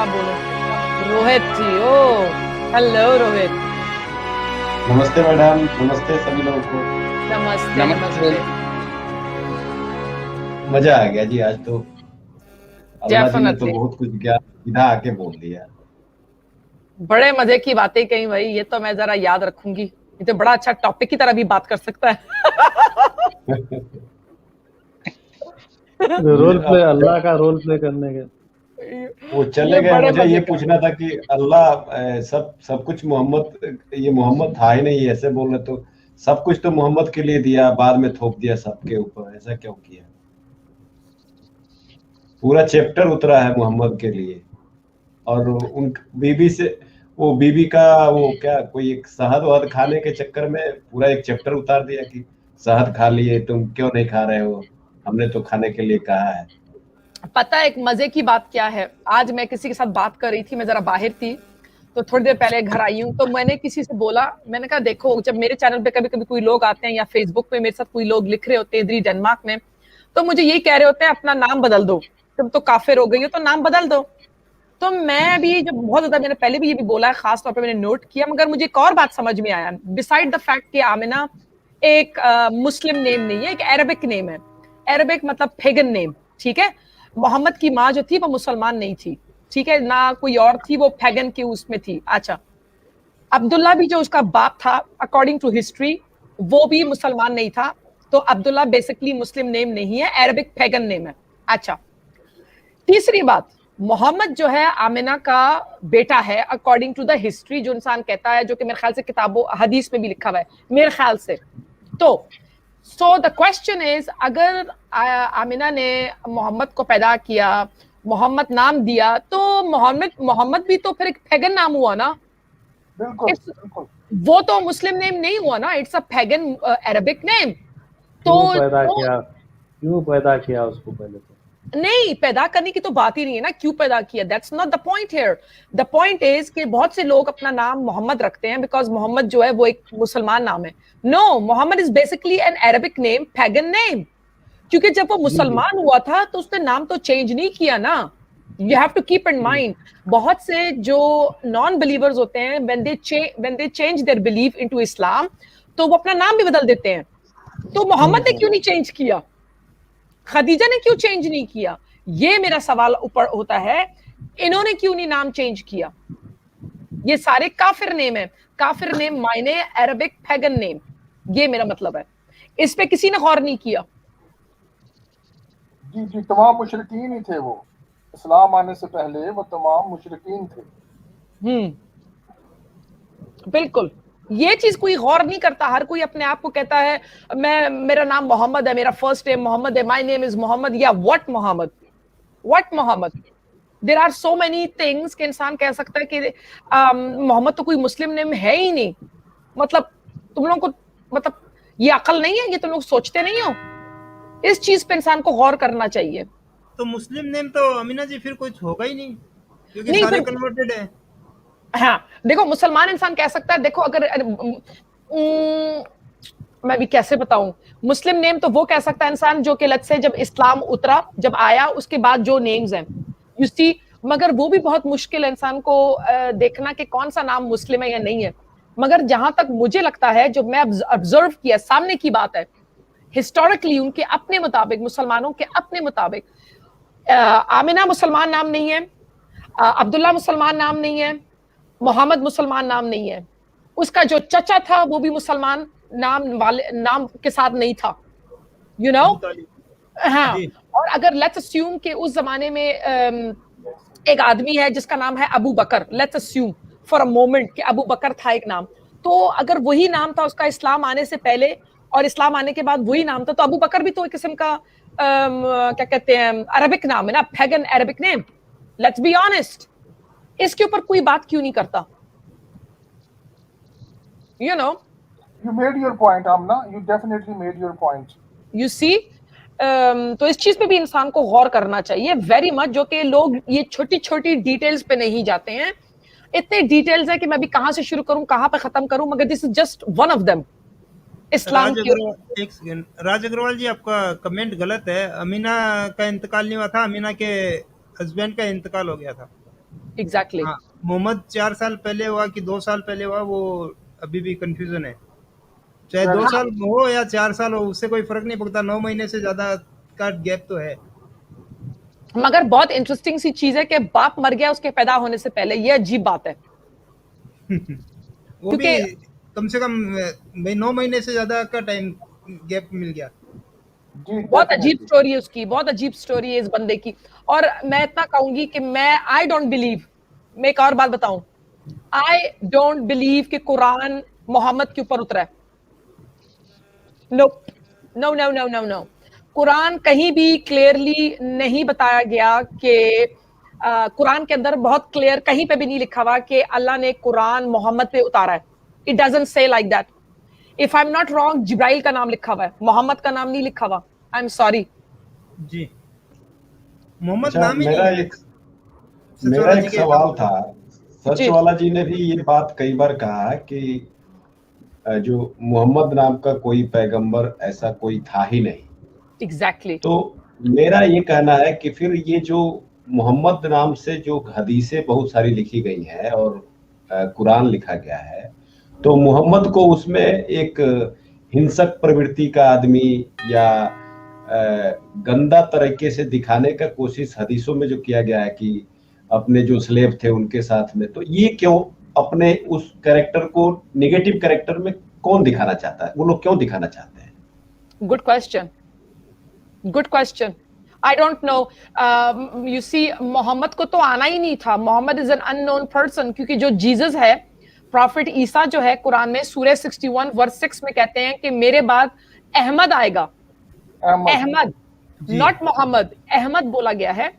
हाँ बोलो। रोहित जी, ओ हेलो रोहित। नमस्ते मैडम, नमस्ते सभी लोगों को। नमस्ते नमस्ते। नमस्ते। मजा आ गया जी आज तो। अल्लाह जी ने तो डेफिनेटली बहुत कुछ ज्ञान सीधा आके बोल दिया। बड़े मजे की बातें कही भाई, ये तो मैं जरा याद रखूंगी। ये तो बड़ा अच्छा टॉपिक की तरह भी बात कर सकता है। मुझे रोल प्ले, अल्लाह का रोल प्ले करने के। वो ये चले गए, बड़े मुझे मजे ये का। पूछना था कि अल्लाह सब सब कुछ मोहम्मद, ये मोहम्मद था ही नहीं, ऐसे बोल रहे तो सब कुछ तो मोहम्मद के लिए दिया, बाद में थोप दिया सबके ऊपर, ऐसा क्यों किया? पूरा चैप्टर उतरा है मोहम्मद के लिए। और उन बीबी से, वो बीबी का वो क्या, कोई एक शहद वहद खाने के चक्कर में पूरा एक चैप्टर उतार दिया कि शहद खा लिए, तुम क्यों नहीं खा रहे हो, हमने तो खाने के लिए कहा है। पता है एक मजे की बात क्या है? आज मैं किसी के साथ बात कर रही थी, मैं जरा बाहर थी, तो थोड़ी देर पहले घर आई हूँ, तो मैंने किसी से बोला, मैंने कहा देखो, जब मेरे चैनल पे कभी कभी कोई लोग आते हैं या फेसबुक पे मेरे साथ कोई लोग लिख रहे होते हैं इधर डेनमार्क में, तो मुझे यही कह रहे होते हैं अपना नाम बदल दो, तुम तो काफिर हो गई हो तो नाम बदल दो। तो मैं भी जब बहुत ज्यादा, मैंने पहले भी ये भी बोला है, खास तौर पे मैंने नोट किया, मगर मुझे एक और बात समझ में आया, बिसाइड द फैक्ट कि आमिना एक मुस्लिम नेम नहीं है, एक अरबिक नेम है। अरबिक मतलब पेगन नेम, ठीक है। मोहम्मद की माँ जो थी वो मुसलमान नहीं थी, ठीक है ना, कोई और थी, वो पैगन के उसमें थी। अच्छा, अब्दुल्ला भी जो उसका बाप था, अकॉर्डिंग टू हिस्ट्री, वो भी मुसलमान नहीं था, तो अब्दुल्ला बेसिकली मुस्लिम नेम नहीं है, अरबिक पैगन नेम है। अच्छा, तीसरी बात, मोहम्मद जो है आमिना का बेटा है अकॉर्डिंग टू द हिस्ट्री, जो इंसान कहता है, जो कि मेरे ख्याल से किताबों हदीस में भी लिखा हुआ है मेरे ख्याल से। तो सो द क्वेश्चन इज, अगर आमिना ने मोहम्मद को पैदा किया, मोहम्मद नाम दिया, तो मोहम्मद मोहम्मद भी तो फिर एक पैगन नाम हुआ ना। बिल्कुल इट्स, बिल्कुल। वो तो मुस्लिम नेम नहीं हुआ ना, it's a pagan Arabic name. तो क्यों पैदा किया उसको पहले तो। नहीं, पैदा करने की तो बात ही नहीं है ना, क्यों पैदा किया, that's not the point here. The point is कि बहुत से लोग अपना नाम मोहम्मद रखते हैं बिकॉज मोहम्मद जो है वो एक मुसलमान नाम है। No, Muhammad is basically an Arabic name, pagan name. क्योंकि जब वो जी जी। मुसलमान हुआ था तो उसने नाम तो चेंज नहीं किया ना। You have to keep in mind, बहुत से जो नॉन बिलीवर्स होते हैं, when they change their belief into Islam, तो वो अपना नाम भी बदल देते हैं। तो मोहम्मद ने क्यों नहीं चेंज किया, खदीजा ने क्यों चेंज नहीं किया, ये मेरा सवाल ऊपर होता है। इन्होंने क्यों नहीं नाम चेंज किया? ये सारे काफिर नेम है, काफिर नेम मायने अरबिक पैगन नेम, ये मेरा मतलब है। इस पे किसी ने गौर नहीं किया। जी जी, तमाम मुशरिकीन ही थे वो, इस्लाम आने से पहले वो तमाम मुशरिकीन थे। बिल्कुल, ये चीज कोई गौर नहीं करता, हर कोई अपने आप को कहता है मैं, मेरा नाम मोहम्मद है, मेरा फर्स्ट नेम मोहम्मद है, माय नेम इज मोहम्मद, या what Muhammad, what Muhammad. There are so many things कि इंसान कह सकता है कि मोहम्मद तो कोई मुस्लिम नेम है ही नहीं। मतलब तुम लोगों को, मतलब ये अकल नहीं है, ये तुम लोग सोचते नहीं हो, इस चीज पे इंसान को गौर करना चाहिए। तो मुस्लिम नेम तो अमीना जी फिर कुछ होगा ही नहीं, क्योंकि नहीं सारे फिर, कन्वर्टेड है। हाँ देखो, मुसलमान इंसान कह सकता है, देखो अगर मैं भी कैसे बताऊं, मुस्लिम नेम तो वो कह सकता है इंसान जो कि लत से जब इस्लाम उतरा, जब आया, उसके बाद जो नेम्स हैं, यू सी। मगर वो भी बहुत मुश्किल है इंसान को देखना कि कौन सा नाम मुस्लिम है या नहीं है। मगर जहां तक मुझे लगता है, जो मैं ऑब्जर्व किया, सामने की बात है, हिस्टोरिकली उनके अपने मुताबिक, मुसलमानों के अपने मुताबिक, आमिना मुसलमान नाम नहीं है, अब्दुल्ला मुसलमान नाम नहीं है, मोहम्मद मुसलमान नाम नहीं है, उसका जो चचा था वो भी मुसलमान नाम वाले नाम के साथ नहीं था, यू नो। हाँ, जी। और अगर लेट्स अस्यूम कि उस जमाने में एक आदमी है जिसका नाम है Abu Bakr, let's assume for a moment कि अबू बकर था एक नाम, तो अगर वही नाम था उसका इस्लाम आने से पहले और इस्लाम आने के बाद वही नाम था, तो अबू बकर भी तो एक किस्म का क्या कहते हैं, अरबिक नाम है ना, pagan Arabic name. Let's be honest, इसके ऊपर कोई बात क्यों नहीं करता, you know. You made your point, Amna. You definitely made your point. You see, तो इस चीज पे भी इंसान को गौर करना चाहिए वेरी मच, जो कि लोग ये छोटी छोटी डिटेल्स पे नहीं जाते हैं। इतने डिटेल्स है कि मैं भी कहां से शुरू करूं, कहां पे खत्म करूं, मगर this is just one of them, Islam राज की। अग्रवाल, एक सेकंड, राज अग्रवाल जी आपका कमेंट गलत है। अमीना का इंतकाल नहीं हुआ था, अमीना के हस्बैंड का इंतकाल हो गया था। एग्जैक्टली। हाँ, मोहम्मद 4 साल पहले हुआ कि 2 साल पहले हुआ, वो अभी भी कंफ्यूजन है। चाहे 2 हाँ। साल हो या 4 साल हो, उससे कोई फर्क नहीं पड़ता। 9 महीने से ज्यादा का गैप तो है। मगर बहुत इंटरेस्टिंग सी चीज है कि बाप मर गया उसके पैदा होने से पहले, ये अजीब बात है। वो भी क्योंकि कम से कम 9 महीने से ज्यादा का टाइम गैप मिल गया। जी बहुत अजीब डेफिनेटली। स्टोरी है उसकी, बहुत अजीब स्टोरी है इस बंदे की। और मैं इतना कहूंगी कि आई डोंट बिलीव, मैं एक और बात बताऊं, आई डोंट बिलीव कि कुरान मोहम्मद के ऊपर उतरा है। No no no no no no, Quran कहीं भी क्लियरली नहीं बताया गया कि कुरान के अंदर बहुत क्लियर कहीं पे भी नहीं लिखा हुआ कि अल्लाह ने कुरान मोहम्मद पे उतारा है। It doesn't say like that. If I am not wrong, Jibril का नाम लिखा हुआ है, मोहम्मद का नाम नहीं लिखा हुआ। I am sorry. जी, मोहम्मद अच्छा, नाम ही नहीं है मेरा सचवाला जी एक के सवाल अकाउंट था। में। जी सचवाला जी ने भी ये बात कई बार कहा है कि जो मोहम्मद नाम का कोई पैगंबर ऐसा कोई था ही नहीं। एग्जैक्टली। तो मेरा ये कहना है कि फिर ये जो मोहम्मद नाम से जो हदीसें बहुत सारी लिखी गई हैं और कुरान लिखा गया है, तो मोहम्मद को उसमें एक हिंसक प्रवृत्ति का आदमी या गंदा तरीके से दिखाने का कोशिश हदीसों में जो किया गया है कि अपने जो स्लेव थे उनके साथ में, तो ये क्यों अपने उस कैरेक्टर को निगेटिव कैरेक्टर में कौन दिखाना चाहता है? वो लोग क्यों दिखाना चाहते हैं? Good question, good question. I don't know. You see, Muhammad को तो आना ही नहीं था। Muhammad is an unknown person, क्योंकि जो जीसस है, प्रॉफिट ईसा जो है, कुरान में सूरह 61 वर्स 6 में कहते हैं कि मेरे बाद अहमद आएगा। अहमद, नॉट मोहम्मद, अहमद बोला गया है।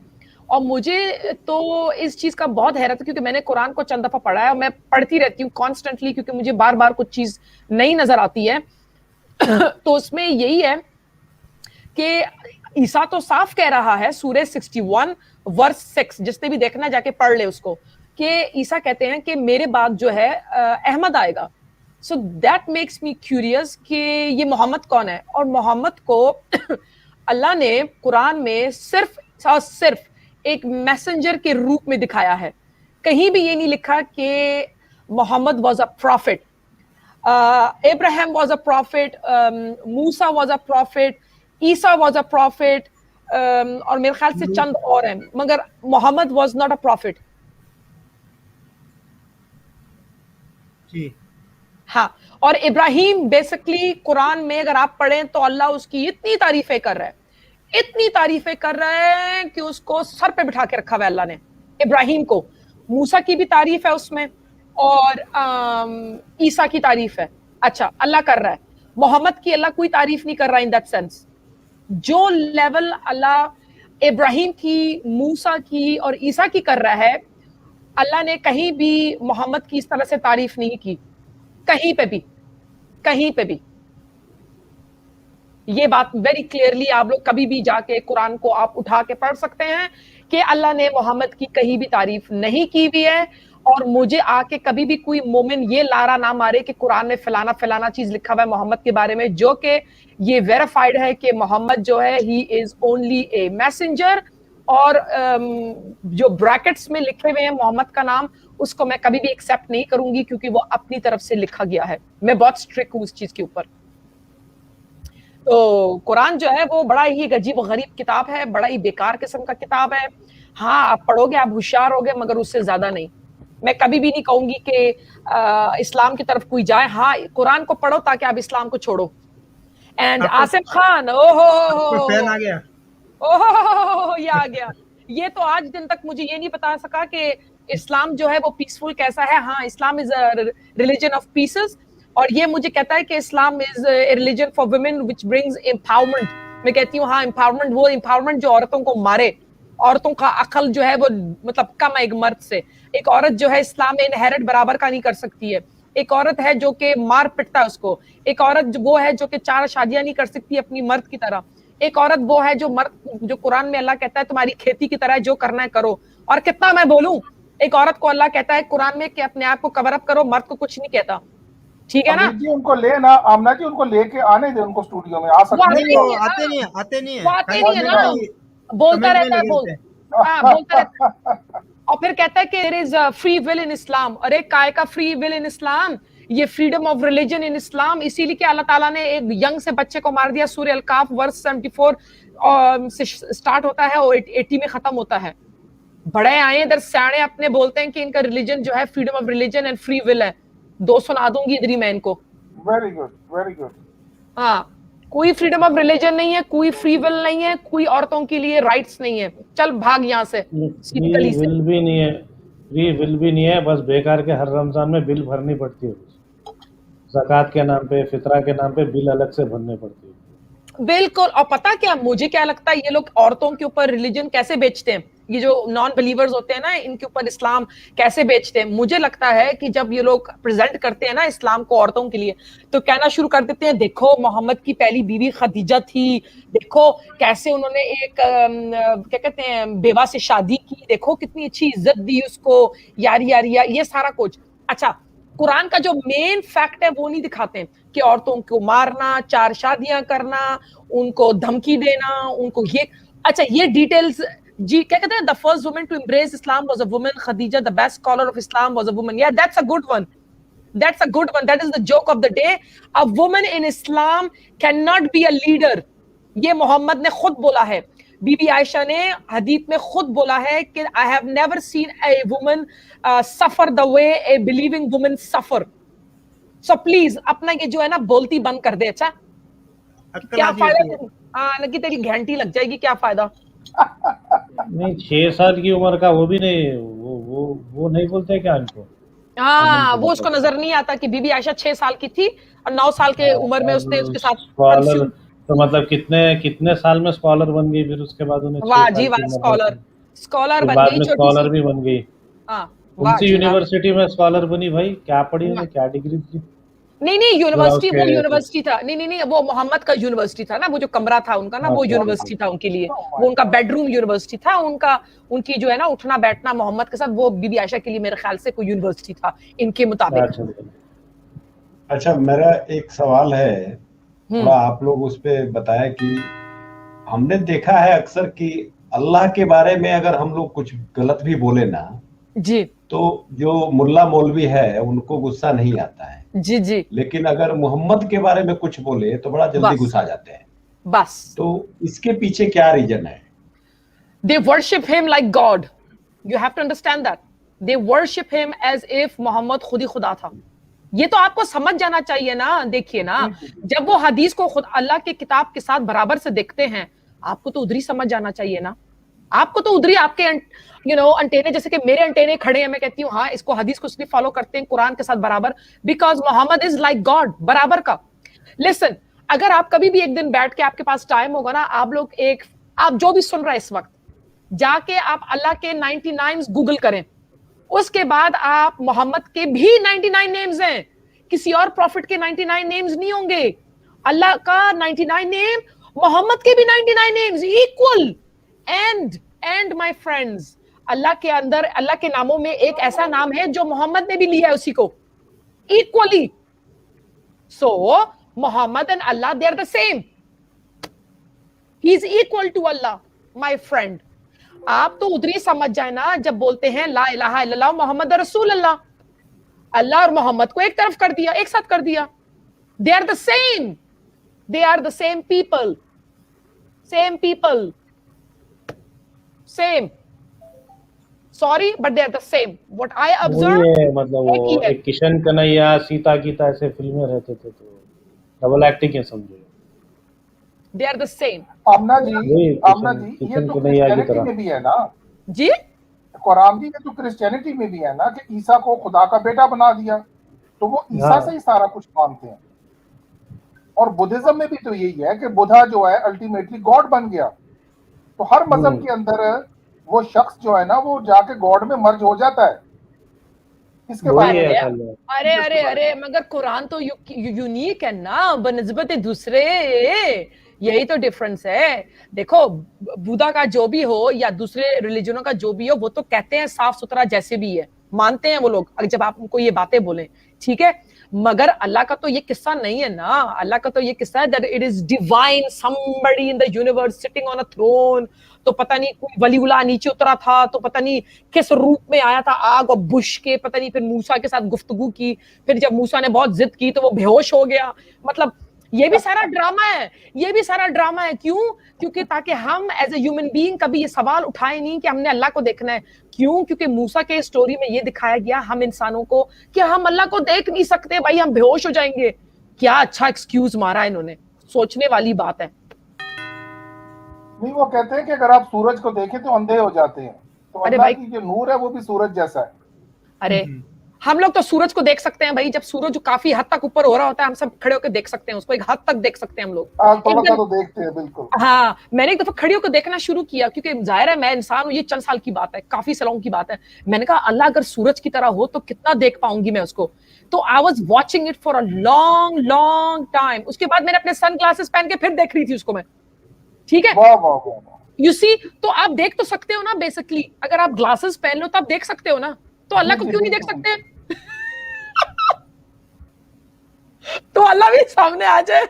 और मुझे तो इस चीज का बहुत हैरत है, क्योंकि मैंने कुरान को चंद दफा पढ़ा है और मैं पढ़ती रहती हूँ कॉन्स्टेंटली, क्योंकि मुझे बार बार कुछ चीज नई नजर आती है। तो उसमें यही है कि ईसा तो साफ कह रहा है, सूरह 61 वर्स 6, जिसने भी देखना जाके पढ़ ले उसको, कि ईसा कहते हैं कि मेरे बाद जो है अहमद आएगा। So that makes me curious कि ये मोहम्मद कौन है। और मोहम्मद को अल्लाह ने कुरान में सिर्फ और सिर्फ एक मैसेंजर के रूप में दिखाया है। कहीं भी ये नहीं लिखा कि Muhammad was a prophet, Abraham was a prophet, Musa was a prophet, Isa was a prophet, और मेरे ख्याल से चंद और हैं, मगर Mohammad was not a prophet। जी हाँ, और इब्राहिम बेसिकली कुरान में अगर आप पढ़ें तो अल्लाह उसकी इतनी तारीफें कर रहा है, इतनी तारीफें कर रहा है कि उसको सर पे बिठा के रखा हुआ है अल्लाह ने इब्राहिम को। मूसा की भी तारीफ है उसमें और ईसा की तारीफ है। अच्छा, अल्लाह कर रहा है। मोहम्मद की अल्लाह कोई तारीफ नहीं कर रहा इन दैट सेंस। जो लेवल अल्लाह इब्राहिम की, मूसा की और ईसा की कर रहा है, अल्लाह ने कहीं भी मोहम्मद की इस तरह से तारीफ नहीं की, कहीं पे भी, कहीं पे भी। ये बात वेरी क्लियरली आप लोग कभी भी जाके कुरान को आप उठा के पढ़ सकते हैं कि अल्लाह ने मोहम्मद की कहीं भी तारीफ नहीं की हुई है। और मुझे आके कभी भी कोई मोमिन ये लारा ना मारे कि कुरान में फलाना फलाना चीज लिखा हुआ है मोहम्मद के बारे में, जो कि ये वेरीफाइड है कि मोहम्मद जो है he is only A messenger. और जो ब्रैकेट्स में लिखे हुए हैं मोहम्मद का नाम, उसको मैं कभी भी एक्सेप्ट नहीं करूंगी, क्योंकि वो अपनी तरफ से लिखा गया है। मैं बहुत स्ट्रिक्ट हूं इस चीज के ऊपर। तो कुरान जो है वो बड़ा ही अजीब गरीब किताब है, बड़ा ही बेकार किस्म का किताब है। हाँ, आप पढ़ोगे, आप होशियार होगे, मगर उससे ज्यादा नहीं। मैं कभी भी नहीं कहूंगी कि इस्लाम की तरफ कोई जाए। हाँ, कुरान को पढ़ो ताकि आप इस्लाम को छोड़ो। एंड आसिफ खान, ओहो फैन आ गया। ओहो, ये आ गया। ये तो आज दिन तक मुझे ये नहीं बता सका कि इस्लाम जो है वो पीसफुल कैसा है। हाँ, Islam is a religion of peaces, और ये मुझे कहता है कि Islam is a religion for women which brings empowerment. मैं कहती हूँ हाँ, एम्पावरमेंट, वो एम्पावरमेंट जो औरतों को मारे, औरतों का अकल जो है वो मतलब कम है एक मर्द से। एक औरत जो है इस्लाम में इनहेरिट बराबर का नहीं कर सकती है। एक औरत है जो कि मार पिटता है उसको। एक औरत वो है जो कि 4 शादियां नहीं कर सकती अपनी मर्द की तरह। एक औरत वो है जो मर्द, जो कुरान में अल्लाह कहता है तुम्हारी खेती की तरह है, जो करना है करो। और कितना मैं बोलूं, एक औरत को अल्लाह कहता है कुरान में कि अपने आप को कवर अप करो, मर्द को कुछ नहीं कहता। ठीक है ना? जी उनको ले ना, आमना जी उनको लेके आने दे, उनको स्टूडियो में आ सकते नहीं, हैं। वो आते नहीं है, वो आते नहीं है ना, बोलता रहता है, बोलता रहता है। और फिर कहता है कि there is free will in Islam. अरे काय का फ्री विल इन इस्लाम, ये freedom of religion in Islam. इसीलिए कि अल्लाह ताला ने एक यंग से बच्चे को मार दिया। सूरह अल-काफ वर्स 74 से स्टार्ट होता है और 80 में खत्म होता है। बड़े आए इधर सियाने अपने बोलते हैं कि इनका रिलीजन जो है freedom of religion and free will है। दो सुना दूंगी इधर ही मैं इनको। Very good, very good. हाँ, कोई फ्रीडम ऑफ रिलीजन नहीं है, कोई फ्री विल नहीं है, कोई औरतों के लिए राइट्स नहीं है। चल भाग यहाँ से। फ्री विल भी नहीं है, फ्री विल भी नहीं है, बस बेकार के हर रमजान में बिल भरनी पड़ती है। ज़कात के नाम पे, फितरा के नाम पे बिल अलग से भरने पड़ती है। बिल्कुल। और पता क्या मुझे क्या लगता है, ये लोग औरतों के ऊपर रिलीजन कैसे बेचते हैं, ये जो नॉन बिलीवर्स होते हैं ना, इनके ऊपर इस्लाम कैसे बेचते हैं। मुझे लगता है कि जब ये लोग प्रेजेंट करते हैं ना इस्लाम को औरतों के लिए, तो कहना शुरू कर देते हैं, देखो मोहम्मद की पहली बीवी खदीजा थी, देखो कैसे उन्होंने एक क्या कहते हैं बेवा से शादी की, देखो कितनी अच्छी इज्जत दी उसको, यारी यारी ये सारा कुछ। अच्छा, कुरान का जो मेन फैक्ट है वो नहीं दिखाते हैं कि औरतों को मारना, 4 शादियां करना, उनको धमकी देना, उनको ये। अच्छा, ये डिटेल्स जी क्या कहते हैं, the first woman to embrace Islam was a woman Khadija, the best scholar of Islam was a woman. Yeah that's a good one, that's a good one, that is the joke of the day. A woman in Islam can not be a leader. ये Muhammad ने खुद बोला है, बीबी आयशा ने हदीस में खुद बोला है कि I have never seen a woman suffer the way A believing woman suffer. So please अपना ये जो है ना बोलती बंद कर दे। अच्छा, क्या फायदा, लगी तेरी घंटी लग जाएगी, क्या फायदा। नहीं, 6 साल की उम्र का वो भी नहीं, वो नहीं बोलते क्या इनको। हाँ, वो उसको नजर नहीं आता कि बीबी आयशा 6 साल की थी और 9 साल के उम्र में उसने उसके साथ स्कॉलर, तो मतलब कितने साल में स्कॉलर बन गई, फिर उसके बाद उन्हें वाह जी वाह, स्कॉलर बन गई, स्कॉलर भी बन गई। हाँ, कौन सी यूनिवर्सिटी में स्कॉलर बनी भाई, क्या पढ़ी उन्हें, क्या डिग्री थी। नहीं यूनिवर्सिटी, वो यूनिवर्सिटी था, नहीं वो मोहम्मद का यूनिवर्सिटी था ना, वो जो कमरा था उनका ना, वो यूनिवर्सिटी था उनके लिए, वो उनका बेडरूम यूनिवर्सिटी था उनका, उनकी जो है ना उठना बैठना मोहम्मद के साथ, वो बीबी आयशा के लिए मेरे ख्याल से कोई यूनिवर्सिटी था इनके मुताबिक। अच्छा, मेरा एक सवाल है, थोड़ा आप लोग उस पे बताया कि हमने देखा है अक्सर कि अल्लाह के बारे में अगर हम लोग कुछ गलत भी बोले ना जी, तो जो मुल्ला मौलवी है उनको गुस्सा नहीं आता है जी, लेकिन अगर मोहम्मद के बारे में कुछ बोले तो बड़ा जल्दी गुस्सा जाते हैं। बस तो इसके पीछे क्या रीजन है? They worship him like God. You have to understand that. They worship him as if Mohammad खुद ही खुदा था। ये तो आपको समझ जाना चाहिए ना। देखिए ना, जब वो हदीस को खुद अल्लाह के किताब के साथ बराबर से देखते हैं, आपको तो उधर ही समझ जाना चाहिए ना। आपको तो उधर ही आपके अंटेने, जैसे कि मेरे अंटेने खड़े हैं, मैं कहती हूँ हाँ इसको हदीस को इसलिए फॉलो करते हैं कुरान के साथ बराबर, because Muhammad is like God, बराबर का। लिसन, अगर आप कभी भी एक दिन बैठ के आपके पास टाइम होगा ना, आप जो भी सुन रहा है इस वक्त, जाके आप अल्लाह के 99 गूगल करें, उसके बाद आप मोहम्मद के भी 99 नेम्स हैं, किसी और प्रॉफिट के 99 नेम्स नहीं होंगे। अल्लाह का 99 नेम, मोहम्मद के भी 99 names equal. And my friends, Allah के अंदर, अल्लाह के नामों में एक ऐसा नाम है जो मोहम्मद ने भी लिया है उसी को equally. So Muhammad and Allah, they are the same, he is equal to Allah my friend. आप तो उधर ही समझ जाए ना, जब बोलते हैं ला इलाहा इल्लल्लाह मोहम्मद रसूल अल्लाह, अल्लाह और मोहम्मद को एक तरफ कर दिया, एक साथ कर दिया। They are the same, they are the same people, same. Sorry but they are the same. What I observe, मतलब वो एक किशन कन्हैया, सीता गीता ऐसे फिल्में रहते थे, तो डबल एक्टिंग है समझो। They are the same. आमना जी, ये तो क्रिश्चियनिटी में भी है ना जी, कुरान जी में तो क्रिश्चियनिटी में भी है ना कि ईसा को खुदा का बेटा बना दिया, तो वो ईसा से ही सारा कुछ मानते हैं। और बुद्धिज्म में भी तो यही है कि बुद्धा जो है अल्टीमेटली गॉड बन गया। तो हर मजहब के अंदर वो शख्स जो है ना वो जाके गॉड में मर्ज हो जाता है। इसके बारे में अरे मगर कुरान तो यूनिक है ना बनिस्बत दूसरे, यही तो डिफरेंस है। देखो, बुद्धा का जो भी हो या दूसरे रिलीजनों का जो भी हो, वो तो कहते हैं साफ सुथरा जैसे भी है, मानते हैं वो लोग, जब आप उनको ये बातें बोलें, ठीक है। मगर अल्लाह का तो ये किस्सा नहीं है ना। अल्लाह का तो ये किस्सा है that it is divine, somebody in the universe sitting on a throne. तो पता नहीं कोई वलीउल्लाह नीचे उतरा था, तो पता नहीं किस रूप में आया था आग और बुश के, पता नहीं फिर मूसा के साथ गुफ्तगू की, फिर जब मूसा ने बहुत जिद की तो वो बेहोश हो गया। मतलब ये भी सारा ड्रामा है, ये भी सारा ड्रामा है। क्यों? क्योंकि ताकि हम एज ए ह्यूमन बीइंग कभी ये सवाल उठाए नहीं कि हमने अल्लाह को देखना है। क्यों? क्योंकि मूसा के स्टोरी में ये दिखाया गया हम इंसानों को कि हम अल्लाह को देख नहीं सकते भाई, हम बेहोश हो जाएंगे। क्या अच्छा एक्सक्यूज मारा इन्होंने, सोचने वाली बात है। नहीं, वो कहते हैं कि अगर आप सूरज को देखें तो अंधे हो जाते हैं, तो अरे अल्लाह भाई, की जो नूर है वो भी सूरज जैसा है। अरे हम लोग तो सूरज को देख सकते हैं भाई, जब सूरज काफी हद तक ऊपर हो रहा होता है हम सब खड़े होकर देख सकते हैं उसको, एक हद तक देख सकते हैं हम लोग। थोड़ा सा एकदम, तो देखते हैं, बिल्कुल। हाँ, मैंने एक दफा खड़ी होकर देखना शुरू किया, क्योंकि जाहिर है मैं इंसान हूं, ये चंद साल की बात है, काफी सालों की बात है। मैंने कहा अल्लाह अगर सूरज की तरह हो तो कितना देख पाऊंगी मैं उसको। तो I was watching it for a long long time. उसके बाद मैंने अपने सन ग्लासेस पहन के फिर देख रही थी उसको मैं। ठीक है, वाह वाह वाह। यू सी, तो आप देख तो सकते हो ना बेसिकली, अगर आप ग्लासेस पहन लो तो आप देख सकते हो ना, तो अल्लाह को क्यों नहीं देख सकते? तो अल्लाह भी सामने आ जाए,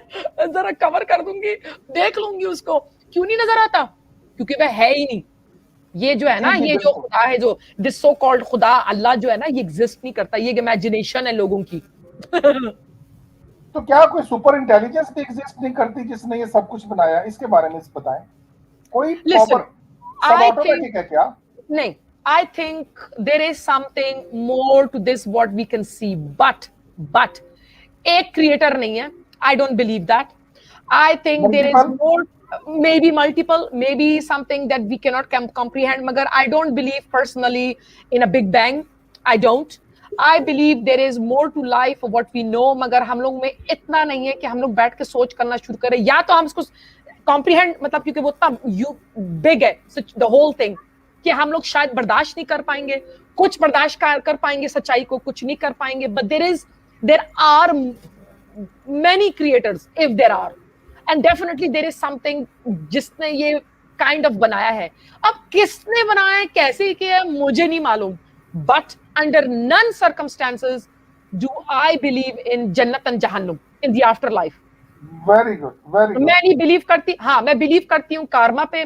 जरा कवर कर दूंगी, देख लूंगी उसको, क्यों नहीं नजर आता? क्योंकि वह है ही नहीं। ये जो है ना, ये जो खुदा है, जो दिस सो कॉल्ड खुदा, अल्लाह जो है ना, ये एग्जिस्ट नहीं करता, ये इमेजिनेशन है लोगों की। तो क्या कोई सुपर इंटेलिजेंस भी एग्जिस्ट नहीं करती जिसने ये सब कुछ बनाया? इसके बारे में बताएं। कोई Listen, सब ऑटोमेटिक है क्या? नहीं, I think there is something more to this what we can see, but एक क्रिएटर नहीं है, I don't believe that. I think there is more, maybe multiple, maybe something that we cannot comprehend, मगर I don't believe personally in a big bang. I don't. I believe there is more to life of what we know, मगर हम लोग में इतना नहीं है कि हम लोग बैठ के सोच करना शुरू करें, या तो हम इसको comprehend, मतलब क्योंकि वो इतना big है the whole thing, कि हम लोग शायद बर्दाश्त नहीं कर पाएंगे, कुछ बर्दाश्त कर पाएंगे सच्चाई को, कुछ नहीं कर पाएंगे। But there are many creators, if there are, and definitely there is something जिसने ये kind of बनाया है। अब किसने बनाया है, कैसे किया है, मुझे नहीं मालूम, but under none circumstances do I believe in जन्नत and जहन्नुम, in the afterlife. Very good, very good. मैं नहीं बिलीव करती, हाँ मैं बिलीव करती हूँ कार्मा पे,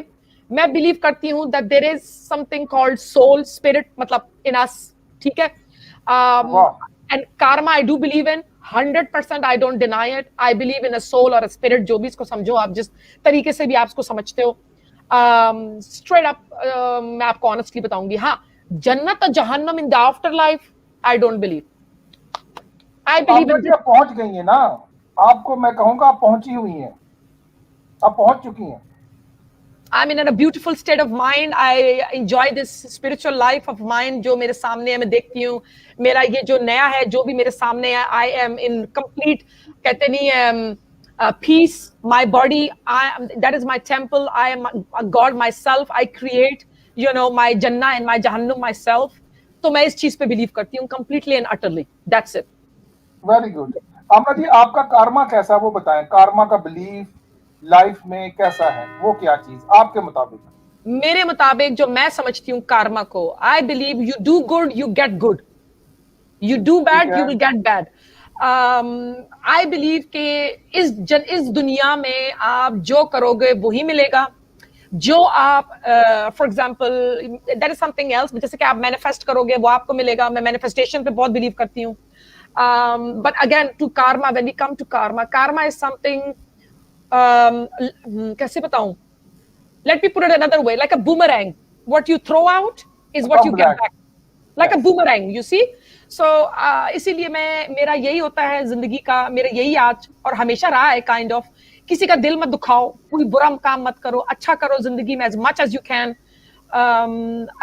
मैं बिलीव करती हूँ that there is something called soul, spirit, मतलब in us, ठीक है, and karma I do believe in 100%, I don't deny it. I believe in a soul or a spirit, जो भी इसको समझो आप, जिस तरीके से भी आप इसको समझते हो। straight up मैं आपको honestly बताऊंगी, हाँ जन्नत और जहन्नम in the afterlife I don't believe. I believe in आप पहुंच गई है ना, आपको मैं कहूंगा आप पहुंची हुई हैं, आप पहुंच चुकी हैं। I'm in a beautiful state of mind. I enjoy this spiritual life of mine जो मेरे सामने है, मैं देखती हूँ मेरा ये जो नया है, जो भी मेरे सामने है, I am in complete, कहते नहीं peace. My body, that is my temple. I am a God myself. I create, my Jannah and my Jahannam myself. तो मैं इस चीज पे बिलीव करती हूँ completely and utterly. That's it. Very good. आमना जी, आपका कार्मा कैसा, वो बताएं। कार्मा का बिलीफ लाइफ में कैसा है, वो क्या चीज आपके मुताबिक? मेरे मुताबिक जो मैं समझती हूँ कार्मा को, I believe you do good you get good, you do bad you will get bad. I believe कि इस दुनिया में आप जो करोगे वही मिलेगा, जो आप for example that is something else, जैसे कि आप मैनिफेस्ट करोगे वो आपको मिलेगा। मैं मैनिफेस्टेशन पे बहुत बिलीव करती हूँ। But again to karma, when we come to karma, karma is something, कैसे बताऊं, let me put it another way, like a boomerang. What you throw out is what you get back, like a boomerang, you see. So इसीलिए मेरा यही होता है जिंदगी का, मेरा यही आज और हमेशा रहा है काइंड ऑफ, किसी का दिल मत दुखाओ, कोई बुरा काम मत करो, अच्छा करो जिंदगी में as much as you can.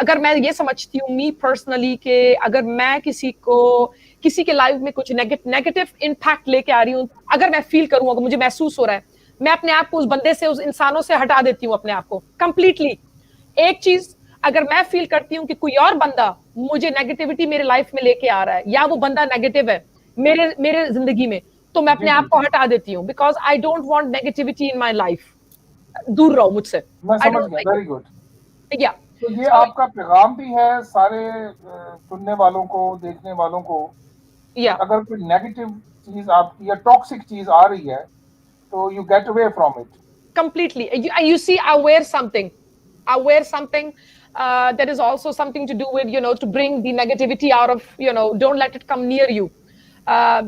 अगर मैं ये समझती हूँ मी पर्सनली कि अगर मैं किसी के लाइफ में कुछ नेगेटिव इम्पैक्ट लेके आ रही हूँ, अगर मैं फील करूँ, अगर मुझे महसूस हो रहा है, मैं अपने आप को उस बंदे से, उस इंसानों से हटा देती हूँ अपने आप को कंप्लीटली। एक चीज, अगर मैं फील करती हूँ कि कोई और बंदा मुझे नेगेटिविटी मेरे लाइफ में लेके आ रहा है, या वो बंदा नेगेटिव है मेरे जिंदगी में, तो मैं अपने आप को हटा देती हूँ, because I don't want negativity in my life. दूर रहो मुझसे। मैं समझ गया, वेरी गुड। या तो ये आपका पैगाम भी है सारे सुनने वालों को, देखने वालों को, या अगर कोई नेगेटिव चीज आपकी या टॉक्सिक चीज आ रही है तो you get away from it. Completely. You see, I wear something. wear something that is also something to do with, to bring the negativity out of, don't let it come near you.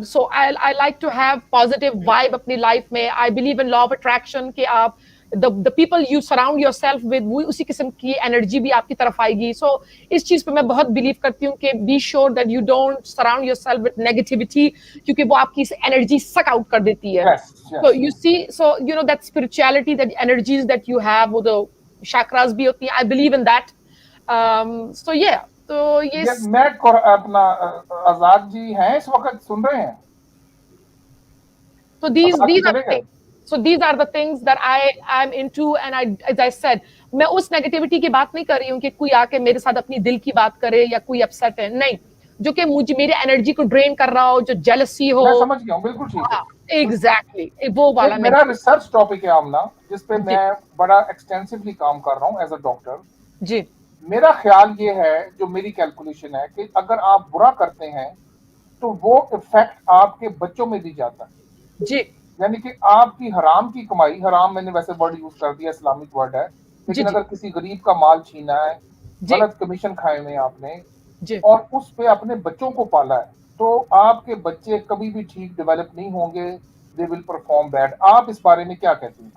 So I like to have positive vibe अपनी life में. I believe in law of attraction कि आप the people you surround yourself with, वो उसी किस्म की energy भी आपकी तरफ आएगी. So इस चीज पे मैं बहुत believe करती हूँ कि be sure that you don't surround yourself with negativity, क्योंकि वो आपकी energy suck out कर देती है. Yes, So you see, so that spirituality, that energies that you have, वो the chakras भी होती हैं. I believe in that. So yeah. तो ये मैं अपना आजाद जी हैं इस वक्त, सुन रहे हैं? So these are the things that I'm into, and as I said, मैं उस नेगेटिविटी की बात नहीं कर रही हूँ कि कोई आके मेरे साथ अपनी दिल की बात करे या कोई अपसेट है, नहीं, जो कि मुझे मेरी एनर्जी को ड्रेन कर रहा हो, जो जेलसी हो. मैं समझ गया हूँ, बिल्कुल ठीक है. एग्जैक्टली वो वाला मेरा रिसर्च टॉपिक है आमना, जिसपे मैं बड़ा एक्सटेंसिवली काम कर रहा हूँ एज अ डॉक्टर जी. मेरा ख्याल ये है, जो मेरी कैलकुलेशन है, कि अगर आप बुरा करते हैं तो वो इफेक्ट आपके बच्चों में भी जाता है जी. यानी कि आपकी हराम की कमाई, हराम मैंने वैसे वर्ड यूज कर दिया, इस्लामिक वर्ड है, लेकिन अगर किसी गरीब का माल छीना है, गलत कमीशन खाए हुए आपने जी, और उस पे अपने बच्चों को पाला है, तो आपके बच्चे कभी भी ठीक डेवलप नहीं होंगे, दे विल परफॉर्म बैड. आप इस बारे में क्या कहते हैं?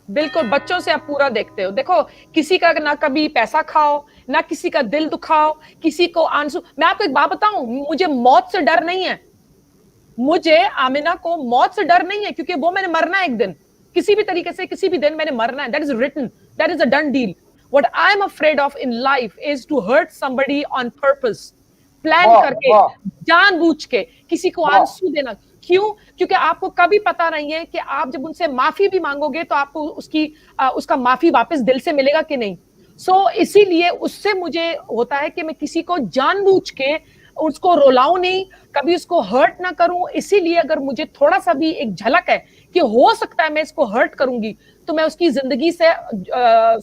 बिल्कुल, बच्चों से आप पूरा देखते हो. देखो, किसी का ना कभी पैसा खाओ, ना किसी का दिल दुखाओ, किसी को आंसू. मैं आपको एक बात बताऊं, मुझे मौत से डर नहीं है. मुझे आमिना को मौत से डर नहीं है, क्योंकि वो मैंने मरना है एक दिन, किसी भी तरीके से, किसी भी दिन मैंने मरना है. That is written, that is a done deal. What I am afraid of in life is to hurt somebody on purpose, plan करके, जानबूझ के किसी को आंसू देना. क्यों? क्योंकि आपको कभी पता नहीं है कि आप जब उनसे माफी भी मांगोगे तो आपको उसका माफी वापस दिल से मिलेगा कि नहीं. सो इसीलिए उससे मुझे होता है कि मैं किसी को जानबूझ के उसको रुलाऊं नहीं, कभी उसको हर्ट ना करूं. इसीलिए अगर मुझे थोड़ा सा भी एक झलक है कि हो सकता है मैं इसको हर्ट करूंगी, तो मैं उसकी जिंदगी से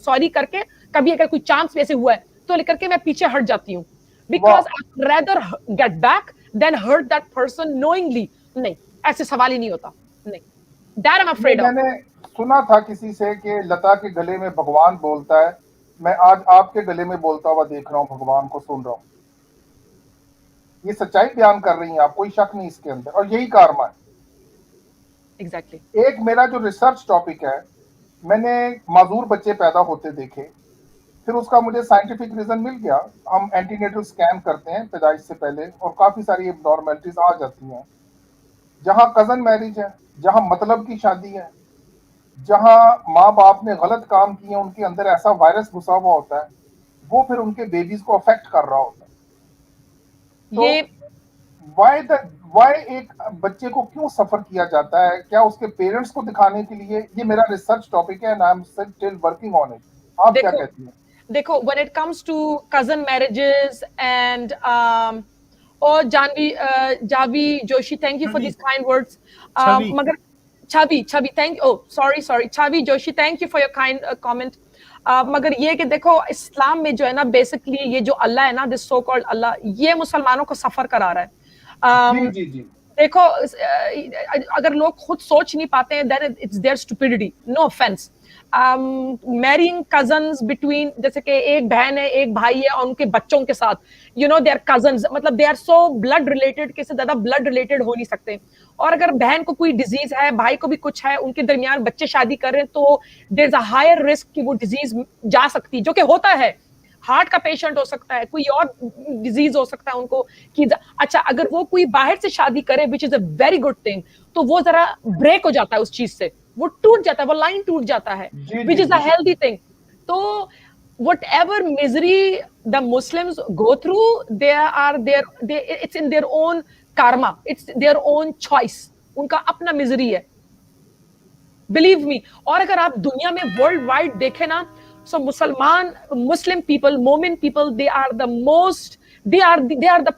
सॉरी करके, कभी अगर कोई चांस वैसे हुआ है तो लेकर के मैं पीछे हट जाती हूँ. Because I rather get back than hurt that person knowingly. नहीं, ऐसे सवाल ही नहीं होता. नहीं, that I am afraid of. मैंने सुना था किसी से कि लता के गले में भगवान बोलता है. मैं आज आपके गले में बोलता हुआ देख रहा हूँ, भगवान को सुन रहा हूँ. ये सच्चाई बयान कर रही हैं आप, कोई शक नहीं इसके अंदर, और यही कारमा है. एग्जैक्टली. एक मेरा जो रिसर्च टॉपिक है, मैंने माजूर बच्चे पैदा होते देखे, फिर उसका मुझे साइंटिफिक रीजन मिल गया. हम एंटीनेटल स्कैन करते हैं पैदाइश से पहले, और काफी सारी एबनॉर्मलिटीज आ जाती हैं. जहां कजन मैरिज है, जहां मतलब की शादी है, जहां माँ बाप ने गलत काम किए, उनके अंदर ऐसा वायरस घुसा हुआ होता है, वो फिर उनके बेबीज को अफेक्ट कर रहा होता है. तो ये वाई एक बच्चे को क्यों सफर किया जाता है? क्या उसके पेरेंट्स को दिखाने के लिए? ये मेरा रिसर्च टॉपिक है, and I am still working on it. आप क्या कहती हैं? देखो, when it comes to cousin marriages and Javi Joshi, thank you for these kind words. Magar Chavi, thank you. Oh, sorry. Chavi Joshi, thank you for your kind comment. मगर ये कि देखो, इस्लाम में जो है ना, बेसिकली ये जो अल्लाह है ना, दिस सो कॉल्ड अल्लाह, ये मुसलमानों को सफर करा रहा है. जी. देखो, अगर लोग खुद सोच नहीं पाते हैं, then it's their stupidity, no offense. Marrying cousins between, जैसे कि एक बहन है, एक भाई है, और उनके बच्चों के साथ, they are cousins, मतलब they are so blood related कि इससे ज्यादा blood related हो नहीं सकते. और अगर बहन को कोई डिजीज है, भाई को भी कुछ है, उनके दरमियान बच्चे शादी कर रहे हैं, तो there is a higher risk कि वो डिजीज जा सकती, जो कि होता है. हार्ट का पेशेंट हो सकता है, कोई और डिजीज हो सकता है उनको, कि अच्छा, अगर वो कोई बाहर से शादी करे, which is a very good thing, तो वो जरा ब्रेक हो जाता है उस चीज से, वो टूट जाता है, वो लाइन टूट जाता है, which is a healthy thing. तो whatever misery the Muslims go through, it's in their own karma, it's their own choice, उनका अपना मिजरी है, believe me. और अगर आप दुनिया में वर्ल्ड वाइड देखें ना, so Muslim people, Momin people, they are the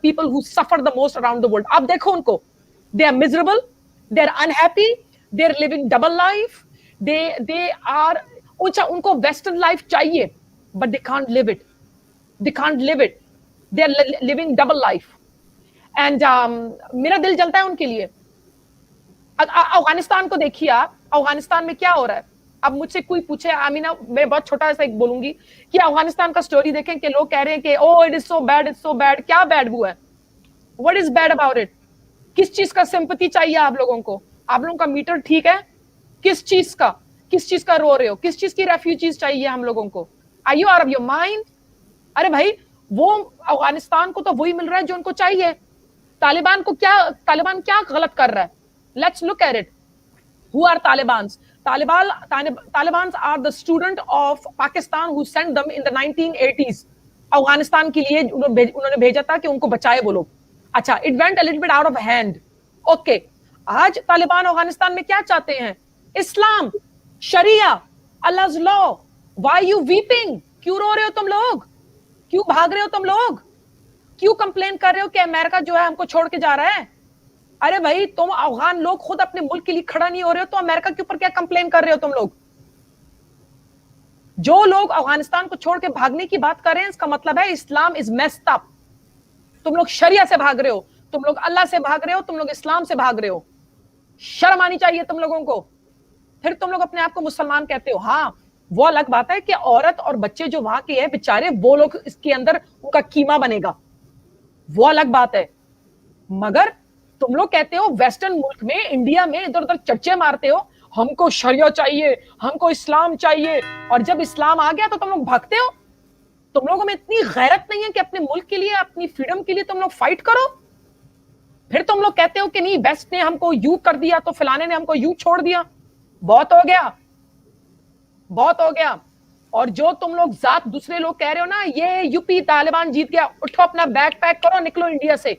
people who suffer the most around the world. आप देखो उनको, they are miserable, they are unhappy, they are living double life, they are, उनको western life चाहिए, but they can't live it, they are living double life. And मेरा दिल जलता है उनके लिए. अफगानिस्तान को देखिए आप, अफगानिस्तान में क्या हो रहा है? अब मुझसे कोई पूछे, आमीना मैं बहुत छोटा सा एक बोलूंगी कि अफगानिस्तान का स्टोरी देखें कि लोग कह रहे हैं कि oh it is so bad, it's so bad. क्या बैड हुआ है? What is bad about it? किस चीज का सिंपैथी चाहिए आप लोगों को? आप लोगों का मीटर ठीक है? किस चीज का रो रहे हो? किस चीज की रेफ्यूजीज चाहिए हम लोगों को? Are you out of your mind? अरे भाई, वो अफगानिस्तान को तो वही मिल रहा है जो उनको चाहिए। तालिबान क्या गलत कर रहा है? Let's look at it. Who are Talibans? Talibans are the student of Pakistan who sent them in the 1980s. Afghanistan के लिए उन्होंने भेजा था कि उनको बचाए वो लोग। अच्छा, it went a little bit out of hand. Okay. आज तालिबान अफगानिस्तान में क्या चाहते हैं? इस्लाम, शरिया, Allah's law. Why are you weeping? क्यों रो रहे हो तुम लोग? क्यों भाग रहे हो तुम लोग? क्यों कंप्लेन कर रहे हो कि अमेरिका जो है हमको छोड़ के जा रहा है? अरे भाई, तुम अफगान लोग खुद अपने मुल्क के लिए खड़ा नहीं हो रहे हो तो अमेरिका के ऊपर क्या कंप्लेन कर रहे हो तुम लोग? जो लोग अफगानिस्तान को छोड़ के भागने की बात कर रहे हैं, इसका मतलब है इस्लाम इज मेस्ड अप। तुम लोग शरिया से भाग रहे हो, तुम लोग अल्लाह से भाग रहे हो, तुम लोग इस्लाम से भाग रहे हो। शर्म आनी चाहिए तुम लोगों को। फिर तुम लोग अपने आप को मुसलमान कहते हो। हाँ, वो अलग बात है कि औरत और बच्चे जो वहां के हैं बेचारे, वो लोग इसके अंदर उनका कीमा बनेगा, वो अलग बात है। मगर तुम लोग कहते हो वेस्टर्न मुल्क में, इंडिया में इधर उधर चर्चे मारते हो, हमको शरिया चाहिए, हमको इस्लाम चाहिए, और जब इस्लाम आ गया तो तुम लोग भागते हो। तुम लोगों में इतनी गैरत नहीं है कि अपने मुल्क के लिए, अपनी फ्रीडम के लिए तुम लोग फाइट करो। फिर तुम लोग कहते हो कि नहीं, वेस्ट ने हमको यू कर दिया तो फलाने ने हमको यू छोड़ दिया। बहुत हो गया, बहुत हो गया। और जो तुम लोग जात दूसरे लोग कह रहे हो ना, ये यूपी तालिबान जीत गया, उठो अपना बैग पैक करो, निकलो इंडिया से,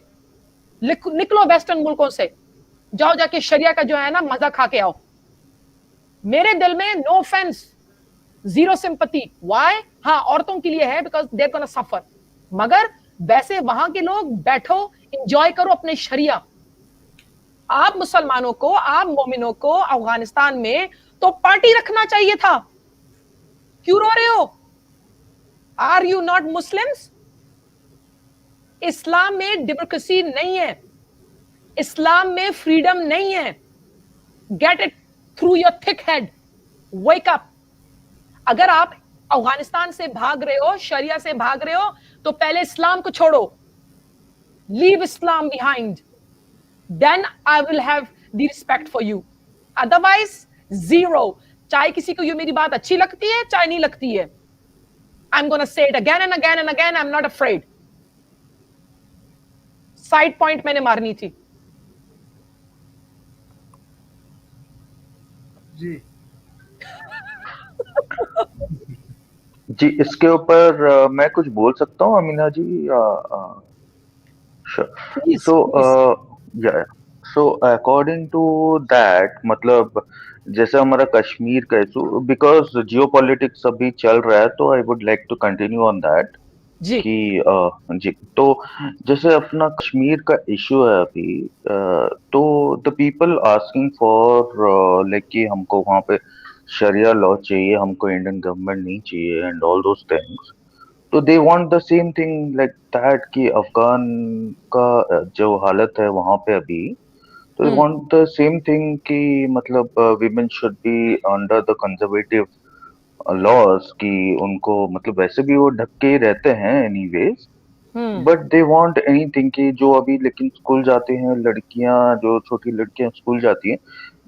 निकलो वेस्टर्न मुल्कों से, जाओ जाके शरिया का जो है ना मजा खा के आओ। मेरे दिल में no offence, zero sympathy. Why? हाँ, औरतों के लिए है, because they are gonna suffer. मगर वैसे वहां के लोग बैठो, एंजॉय करो अपने शरिया। आप मुसलमानों को, आप मोमिनों को अफगानिस्तान में तो पार्टी रखना चाहिए था। क्यों रो रहे हो? Are you not Muslims? इस्लाम में डेमोक्रेसी नहीं है, इस्लाम में फ्रीडम नहीं है। Get it through your thick head, wake up. अगर आप अफगानिस्तान से भाग रहे हो, शरिया से भाग रहे हो, तो पहले इस्लाम को छोड़ो, leave Islam behind, then I will have the respect for you. Otherwise zero. चाहे किसी को ये मेरी बात अच्छी लगती है, चाहे नहीं लगती है, I am gonna say it again and again and again, I am not afraid. Side point मैंने मारनी थी। जी जी, इसके ऊपर मैं कुछ बोल सकता हूँ अमीना जी? Please, so please. या सो अकॉर्डिंग टू दैट, मतलब जैसे हमारा कश्मीर का इशू, बिकॉज जियो पॉलिटिक्स अभी चल रहा है, तो I would like to continue on that जी कि जी, तो जैसे अपना कश्मीर का इशू है अभी, तो the people asking for like कि हमको वहाँ पे शरिया लॉ चाहिए, हमको इंडियन गवर्नमेंट नहीं चाहिए एंड ऑल दोस थिंग्स। तो they want the same thing like that कि अफगान का जो हालत है वहाँ पे अभी, तो they want the same thing कि मतलब women should be under the conservative laws, कि उनको मतलब वैसे भी वो ढक के ही रहते हैं anyways, but they want anything कि जो अभी लेकिन स्कूल जाती हैं लड़कियां, जो छोटी लड़कियां स्कूल जाती हैं,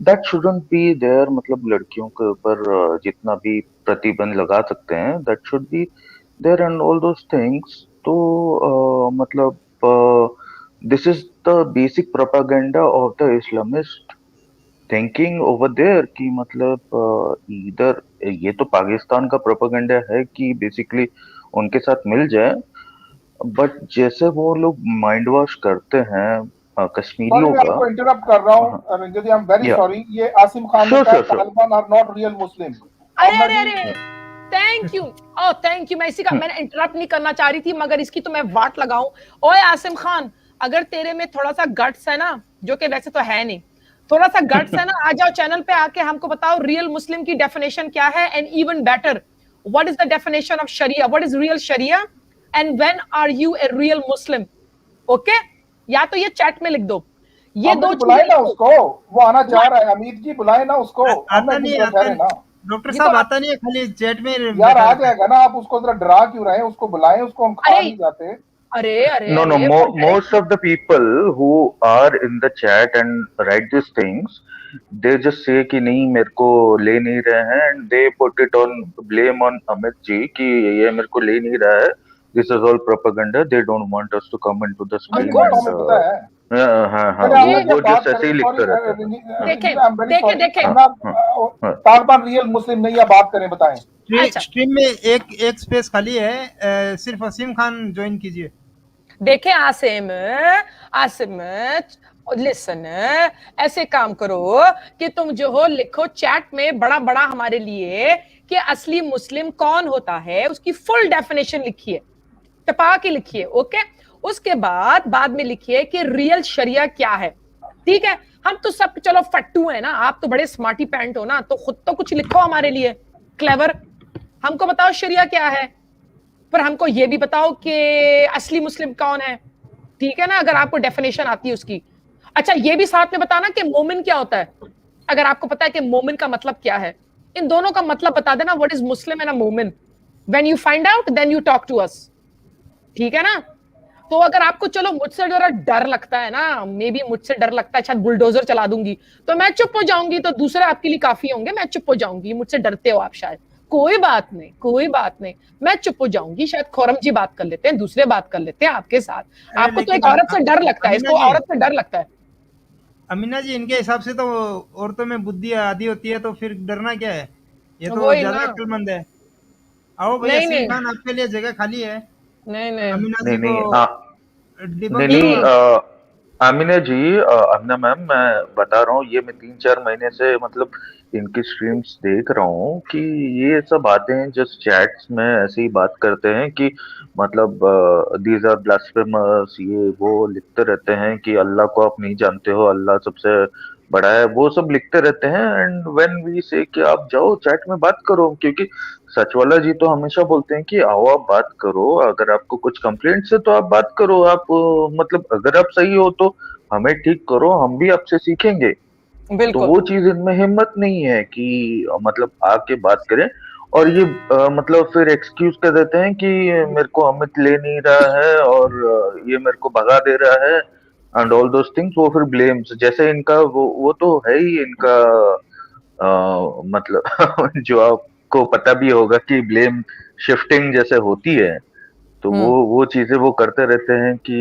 दैट शुडंट बी देयर। मतलब लड़कियों के ऊपर जितना भी प्रतिबंध लगा सकते हैं, that should be there and all those things. तो मतलब this is the basic propaganda of the Islamist thinking over there, कि मतलब इधर ये तो पाकिस्तान का प्रोपेगेंडा है कि बेसिकली उनके साथ मिल जाए, बट जैसे वो लोग माइंड वॉश करते हैं कश्मीरियों मैं का। आपको इंटरप्ट कर रहा हूँ Ranjan ji, I am very Yeah. Sorry. ये आसिम खान ने Sure, कहा sure, sure. Taliban are not real Muslim. अरे अरे अरे, thank you, oh thank you. मैं इसी का, मैंने इंटरप्ट नहीं करना चाह रही थी, मगर इसकी तो मैं वाट लगाऊं। ओए आसिम खान, अगर तेरे में थोड़ा सा गट्स है ना, जो कि वैसे तो है नहीं, थोड़ा सा गट्स है ना, आ जाओ चैनल पे आके हमको बताओ रियल मुस्लिम की डेफिनेशन क्या है, and even better what is the definition of sharia, what is real sharia, and when are you a real Muslim. Okay, या तो ये चैट में लिख दो, ये दो बुलाए चीजें ना उसको, वो आना चाह रहा है। अमित जी बुलाए ना उसको, आता नहीं, आता नहीं। डॉक्टर ये साहब तो आता नहीं है, खाली चैट में यार बैठा आ रहता है। जाएगा ना, आप उसको जरा डरा क्यों रहे हैं? उसको बुलाएं, उसको हम खा अरे नहीं जाते। अरे अरे No, no. अरे वो Most of the people who are in the chat and write these things, they just say कि नहीं मेरे को ले नहीं रहे हैं, and they put it on blame on Amit ji कि ये मेरे को ले नहीं रहा है. This is all propaganda. They don't want us to come into the नहीं stream वो तो course, हमें and पता है। हाँ चलिए आप ये जब वो बात just ऐसे करें, ही सॉरी लिखते रहते हैं. हाँ देखें आई एम वेरी देखें सॉरी, देखें हाँ हाँ. तालिबान रियल मुस्लिम नहीं है, बात करें, बताएं। अच्छा स्ट्रीम में एक स्पेस खाली है, सिर्फ वसीम खान ज्वाइन कीजिए। देखें आसिम आसिम लिसन, ऐसे काम करो कि तुम जो हो लिखो चैट में बड़ा बड़ा हमारे लिए कि असली मुस्लिम कौन होता है, उसकी फुल डेफिनेशन लिखिए, टपा के लिखिए, ओके। उसके बाद में लिखिए कि रियल शरिया क्या है, ठीक है। हम तो सब चलो फट्टू है ना, आप तो बड़े स्मार्टी पैंट हो ना, तो खुद तो कुछ लिखो हमारे लिए क्लेवर, हमको बताओ शरिया क्या है, पर हमको ये भी बताओ कि असली मुस्लिम कौन है, ठीक है ना, अगर आपको डेफिनेशन आती है उसकी। अच्छा ये भी साथ में बताना कि मोमिन क्या होता है, अगर आपको पता है कि मोमिन का मतलब क्या है, इन दोनों का मतलब बता देना, what is Muslim and a मोमिन। When you find out then you talk to us, ठीक है ना। तो अगर आपको चलो मुझसे जरा डर लगता है ना, मे बी मुझसे डर लगता है, शायद बुलडोजर चला दूंगी तो मैं चुप हो जाऊंगी, तो दूसरे आपके लिए काफी होंगे, मैं चुप हो जाऊंगी, मुझसे डरते हो आप शायद, कोई बात नहीं कोई बात नहीं, मैं चुप हो जाऊंगी, शायद खुरम जी बात कर लेते हैं, दूसरे बात कर लेते हैं आपके साथ। अरे आपको तो एक लेकिन औरत से डर लगता है, अमीना इसको जी, औरत से डर लगता है। अमीना जी इनके हिसाब से तो औरतों में बुद्धि आधी होती है, तो फिर डरना क्या है, ये तो वही ज्यादा ना, अक्लमंद है। आओ भैया नहीं सीम नहीं खान, आपके लिए जगह खाली है, नहीं नहीं अमीना जी नहीं को नहीं नहीं डिबंक नहीं ही, करो। आमिना जी, अमीना मैम, मैं बता रहा हूँ, ये मैं 3-4 महीने से मतलब इनकी स्ट्रीम्स देख रहा हूँ कि ये सब आते हैं जस्ट चैट्स में ऐसे ही बात करते हैं कि मतलब दीज आर ब्लास्फेमस, ये वो लिखते रहते हैं कि अल्लाह को आप नहीं जानते हो, अल्लाह सबसे बड़ा है, वो सब लिखते रहते हैं। एंड व्हेन वी से कि आप जाओ चैट में बात करो, क्योंकि सचवाला जी तो हमेशा बोलते हैं कि आओ आप बात करो, अगर आपको कुछ कंप्लेंट्स है तो आप बात करो, आप मतलब अगर आप सही हो तो हमें ठीक करो, हम भी आपसे सीखेंगे। तो बिल्कुल वो चीज इनमें हिम्मत नहीं है कि मतलब आके बात करें। और ये मतलब फिर एक्सक्यूज कर देते हैं कि मेरे को अमित ले नहीं रहा है और ये मेरे को भगा दे रहा है एंड ऑल दोस थिंग्स। वो फिर ब्लेम्स जैसे इनका वो तो है ही इनका मतलब जो आपको पता भी होगा कि ब्लेम शिफ्टिंग जैसे होती है, तो वो चीजें वो करते रहते हैं कि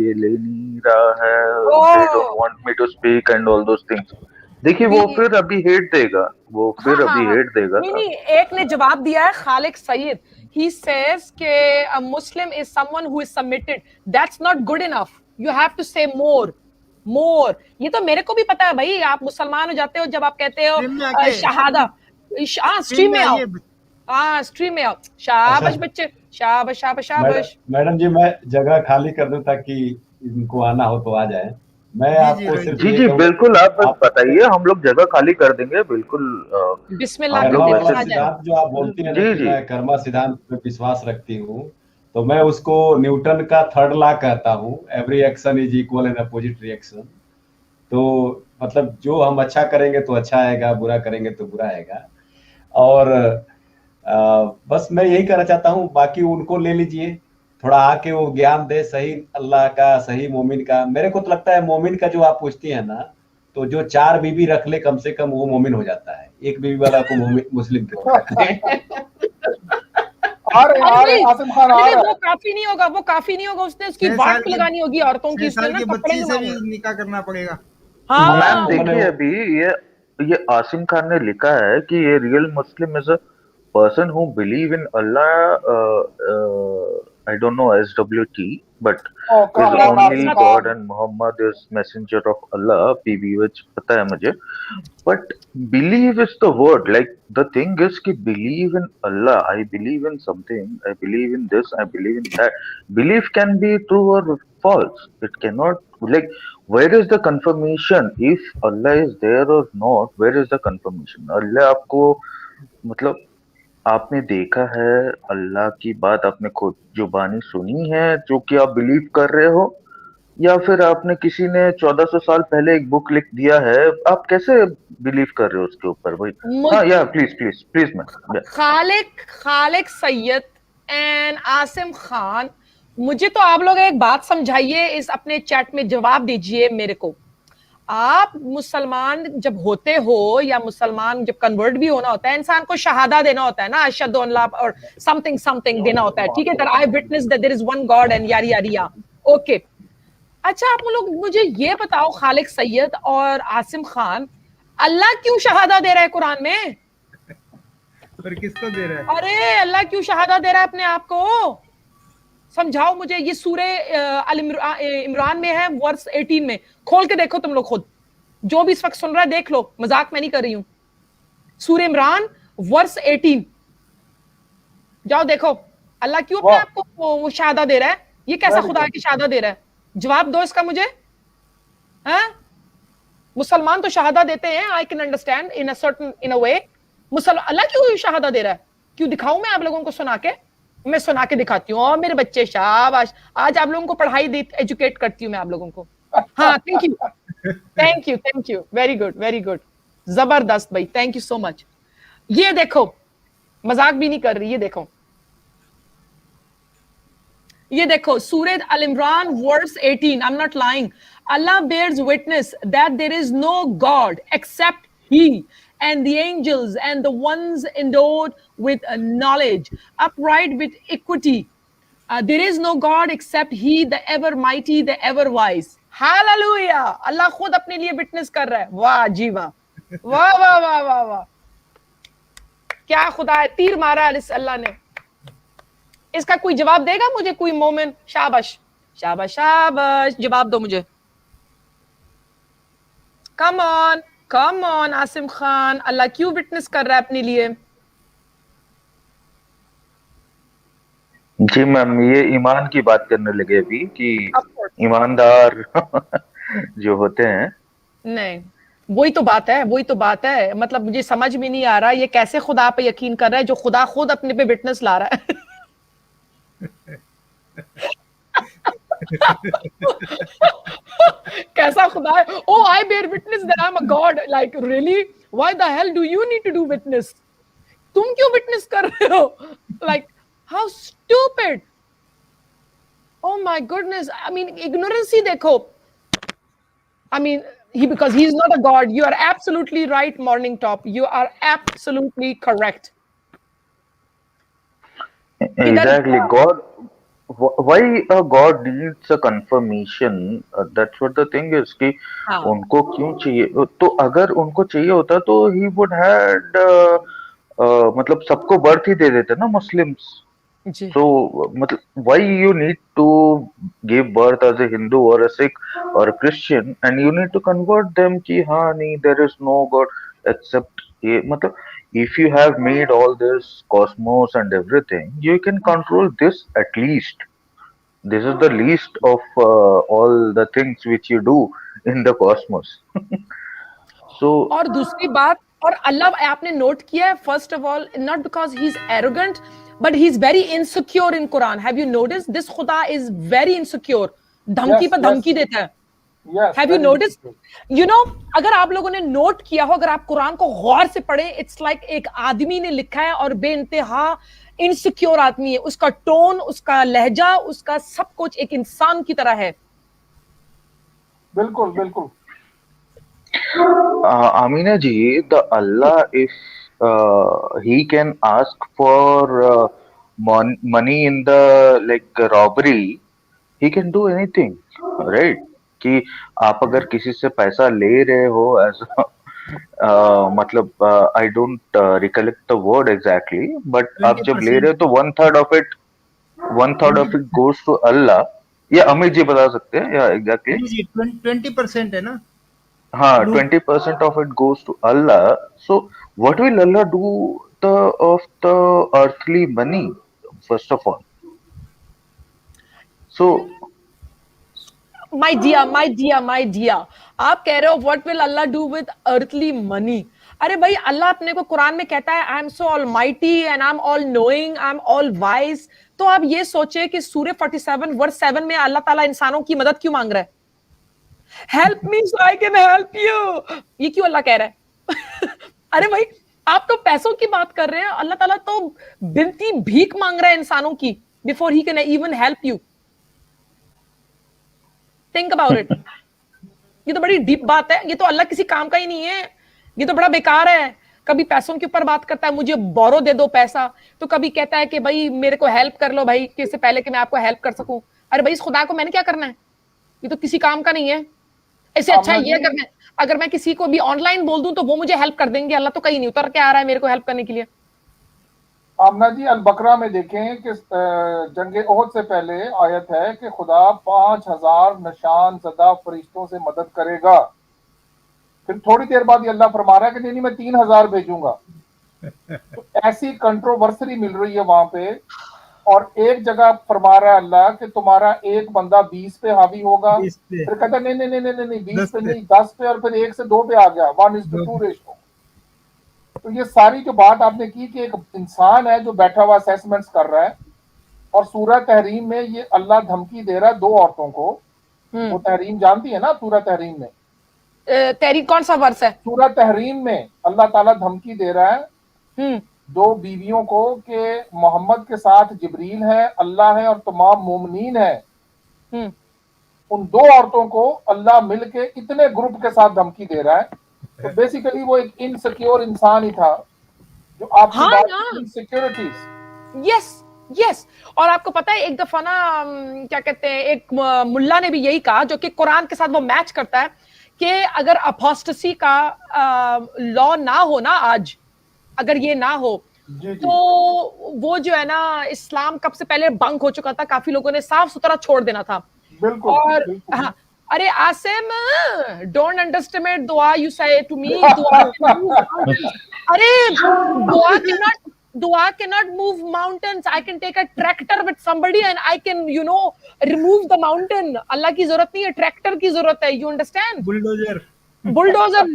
ये ले नहीं रहा है, they don't uh want me to speak and all those things. देखिए बी वो फिर अभी हेट देगा, वो हाँ फिर हाँ अभी हाँ, हेट देगा। नहीं नहीं, एक ने जवाब दिया है, खालिक सईद, ही सेज के a Muslim is someone who is submitted, that's not good enough, you have to say more more। ये तो मेरे को भी पता है भाई, आप मुसलमान हो जाते हो जब आप कहते हो स्ट्रीम में आके शहादा, हाँ स्ट्रीम स्ट्रीम में में आओ, आइए। हाँ स्ट्रीम में आओ, अच्छा शाबाश बच्चे, शाबाश शाबाश शाबाश। मैडम जी, मैं जगह खाली कर दूं ताकि इनको आना हो तो आ जाए। मैं जी जी आपको रोहित सिर्फ जी, जी ये जी कहूंगा बिल्कुल, आप बस आप बताइए, हम लोग जगह खाली कर देंगे बिल्कुल। बिस्मिल्लाह हम कर लोग कर्मा देते वाला हैं, आ वैसे जाए। सिद्धांत जो आप बोलती है ना जी कि जी मैं कर्मा सिद्धांत पे विश्वास रखती हूँ, तो मैं उसको न्यूटन का थर्ड लॉ कहता हूँ, every action is equal and opposite reaction. तो मतलब जो हम अच्छा करेंगे तो अच्छा आएगा, बुरा करेंगे तो बुरा आएगा। और बस मैं यही कहना चाहता हूँ, बाकी उनको ले लीजिए, थोड़ा आके वो ज्ञान दे सही अल्लाह का, सही मोमिन का। मेरे को तो लगता है मोमिन का जो आप पूछती है ना, तो जो 4 बीबी रख ले कम से कम वो मोमिन हो जाता है, एक बीबी वाला को मोमिन मुस्लिम क्यों कहते हैं? अरे आ रहे नहीं आसिम खान आ अरे रहा वो है। काफी नहीं होगा, वो काफी नहीं होगा, उसने उसकी 6 साल वाट की लगानी होगी औरतों की, 6 उसने साल ना की कपड़े बच्ची से भी लगाने। निकाह करना पड़ेगा। मैम हाँ मैंने देखिए, अभी ये आसिम खान ने लिखा है कि ये real Muslim is a person who believe in Allah, I don't know SWT, but uh is come ये ऑन only आसिम सब God Khan. and Muhammad is messenger of Allah, PB, which पता है मुझे। But believe is the word. Like the thing is कि believe in Allah. I believe in something. I believe in this. I believe in that. Belief can be true or false. It cannot, like, where is the confirmation? If Allah is there or not, where is the confirmation? Allah आपको मतलब आपने देखा है, अल्लाह की बात आपने खुद जुबानी सुनी है जो कि आप बिलीव कर रहे हो, या फिर आपने किसी ने 1400 साल पहले एक बुक लिख दिया है, आप कैसे बिलीव कर रहे हो उसके ऊपर भाई? मुझ हाँ, या please please please ma'am, Khaliq Syed and Asim Khan, मुझे तो आप लोग एक बात समझाइए, इस अपने चैट में जवाब दीजिए मेरे को। आप मुसलमान जब होते हो या मुसलमान जब कन्वर्ट भी होना होता है, इंसान को शहादा देना होता है ना, अशहदु अल्लाह और समथिंग समथिंग देना होता है, ठीक है, that I witness that there is one God and यारी यारिया, ओके। अच्छा, आप लोग मुझे ये बताओ, खालिक सैयद और आसिम खान, अल्लाह क्यों शहादा दे रहा है कुरान में? पर किसको दे रहा है? अरे अल्लाह क्यों शहादा दे रहा है अपने आप को? समझाओ मुझे। ये सूरे इमरान में है, वर्स 18 में, खोल के देखो तुम लोग खुद, जो भी इस वक्त सुन रहा है देख लो, मजाक मैं नहीं कर रही हूं। सूरे इमरान वर्स 18, जाओ देखो, अल्लाह क्यों अपने आप को वो शहादा दे रहा है? ये कैसा खुदा की शहादा दे रहा है? जवाब दो इसका मुझे। हाँ, मुसलमान तो शहादा देते हैं, I can understand in a certain in a way. अल्लाह क्यों शहादा दे रहा है? क्यों दिखाऊं मैं आप लोगों को सुना के? मैं सुना के दिखाती हूँ। और मेरे बच्चे शाबाश, आज आप लोगों को पढ़ाई दी, एजुकेट करती हूँ मैं आप लोगों को। हाँ, thank you thank you, very good, जबरदस्त भाई, थैंक यू सो मच। ये देखो, मजाक भी नहीं कर रही, ये देखो सूरह अल इमरान verse 18, I am not lying. Allah bears witness that there is no God except He, and the angels and the ones endowed with knowledge, upright with equity. There is no God except He, the ever mighty, the ever wise. Hallelujah! Allah खुद अपने लिए witness कर रहा है। वाह जी वाह, वाह वाह वाह वाह वाह, क्या खुदा है! तीर मारा इस अल्लाह ने। इसका कोई जवाब देगा मुझे? कोई मोमिन? शाबाश शाबाश शाबाश, जवाब दो मुझे। कम ऑन आसिम खान, अल्लाह क्यों विटनेस कर रहा है अपने लिए? जी मैम, ये ईमान की बात करने लगे अभी कि ईमानदार जो होते हैं। नहीं, वही तो बात है, मतलब मुझे समझ में नहीं आ रहा ये कैसे खुदा पे यकीन कर रहा है जो खुदा खुद अपने पे विटनेस ला रहा है। कैसा खुदा है? Oh, I bear witness that I'm a God. Like really? Why the hell do you need to do witness? तुम क्यों विटनेस कर रहे हो? Like how stupid! Oh my goodness! I mean, ignorance ही देखो। I mean, because he's not a God. You are absolutely right, Morning Top. You are absolutely correct. Exactly. God, why a God needs a confirmation? That's what the thing is कि उनको क्यों चाहिए? तो अगर उनको चाहिए होता तो he would had मतलब सबको बर्थ ही दे देते ना मुस्लिम्स। So मतलब why you need to give birth as a Hindu or a Sikh or a Christian and you need to convert them कि हाँ नहीं, there is no God except ये, मतलब if you have made all this cosmos and everything, you can control this at least. This is the least of all the things which you do in the cosmos. So और दूसरी बात, और अल्लाह आपने note किया है, first of all not because he is arrogant but he is very insecure in Quran. Have you notice this खुदा is very insecure, धमकी पर धमकी देता है। Have you notice? You know, अगर आप लोगों ने नोट किया हो, अगर आप कुरान को गौर से पढ़े, इट्स लाइक एक आदमी ने लिखा है और बेइंतहा इनसिक्योर आदमी है, उसका टोन, उसका लहजा, उसका सब कुछ एक इंसान की तरह है। बिल्कुल बिल्कुल। Amina ji, the Allah, if he can ask for money in the like robbery, he can do anything, right? कि आप अगर किसी से पैसा ले रहे हो as मतलब I don't recollect the word exactly, but आप जब ले रहे हो तो 1/3 of it goes to Allah. या अमित जी बता सकते हैं या exactly? 20% है ना? हाँ, 20% of it goes to Allah. So what will Allah do of the earthly money, first of all? So my dear, आप कह रहे हो what will Allah do with earthly money? अरे भाई, अल्लाह अपने को कुरान में कहता है I am so almighty and I'm all knowing, I'm all wise. तो आप ये सोचे कि सूरह 47 वर्स 7 में अल्लाह ताला इंसानों की मदद क्यों मांग रहा है? Help me so I can help you. ये क्यों अल्लाह कह रहा है? अरे भाई, आप तो पैसों की बात कर रहे हैं, अल्लाह ताला तो बिनती भीख मांग रहा है इंसानों की before he can even help you. Think about it. ये तो बड़ी डीप बात है, ये तो अल्लाह किसी काम का ही नहीं है, ये तो बड़ा बेकार है। कभी पैसों के ऊपर बात करता है, मुझे बोरो दे दो पैसा, तो कभी कहता है कि भाई मेरे को हेल्प कर लो भाई, कि इससे पहले कि मैं आपको हेल्प कर सकूं। अरे भाई, इस खुदा को मैंने क्या करना है? ये तो किसी काम का नहीं है। इससे अच्छा ये अगर मैं किसी को भी ऑनलाइन बोल दूं तो वो मुझे हेल्प कर देंगे। अल्लाह तो कहीं नहीं उतर के आ रहा है मेरे को हेल्प करने के लिए। आमना जी, अल बकरा में देखें कि जंगे ओहद से पहले आयत है कि खुदा 5000 निशान ज़दा फरिश्तों से मदद करेगा। फिर थोड़ी देर बाद ये अल्लाह फरमा रहा है कि नहीं मैं 3000 भेजूंगा। तो ऐसी कंट्रोवर्सरी मिल रही है वहां पे, और एक जगह फरमा रहा है अल्लाह कि तुम्हारा एक बंदा 20 पे हावी होगा, फिर कहता नहीं नहीं नहीं नहीं नहीं 20 पे नहीं 10 पे, और फिर 1 से 2 पे आ गया, 1:2 रेशो। तो ये सारी जो बात आपने की कि एक इंसान है जो बैठा हुआ असेसमेंट्स कर रहा है, और सूरह तहरीम में ये अल्लाह धमकी दे रहा है 2 औरतों को। वो तहरीम जानती है ना, सूरह तहरीम में तहरीम कौन सा वर्स है? सूरह तहरीम में अल्लाह ताला धमकी दे रहा है 2 बीवियों को कि मोहम्मद के साथ जिब्रील है, अल्लाह है और तमाम मोमिनीन है। उन 2 औरतों को अल्लाह मिलके इतने ग्रुप के साथ धमकी दे रहा है। तो बेसिकली वो एक इनसिक्योर इंसान ही था जो आपकी बात इनसिक्योरिटीज। यस। और आपको पता है एक दफा ना क्या कहते हैं, एक मुल्ला ने भी यही कहा, जो कि कुरान के साथ वो मैच करता है, कि अगर अपोस्टेसी का लॉ ना हो ना आज, अगर ये ना हो तो वो जो है ना इस्लाम कब से पहले बंक हो चुका था, काफी लोगों ने साफ सुथरा छोड़ देना था। बिल्कुल, और बिल्कुल। हाँ, अरे आसिम, डोंट अंडरस्टिमेट दुआ यू से टू मी। अरे दुआ cannot move mountains. I can take a tractor with somebody and I can, remove the mountain. अल्लाह की जरूरत नहीं है, ट्रैक्टर की जरूरत है। You understand? बुलडोजर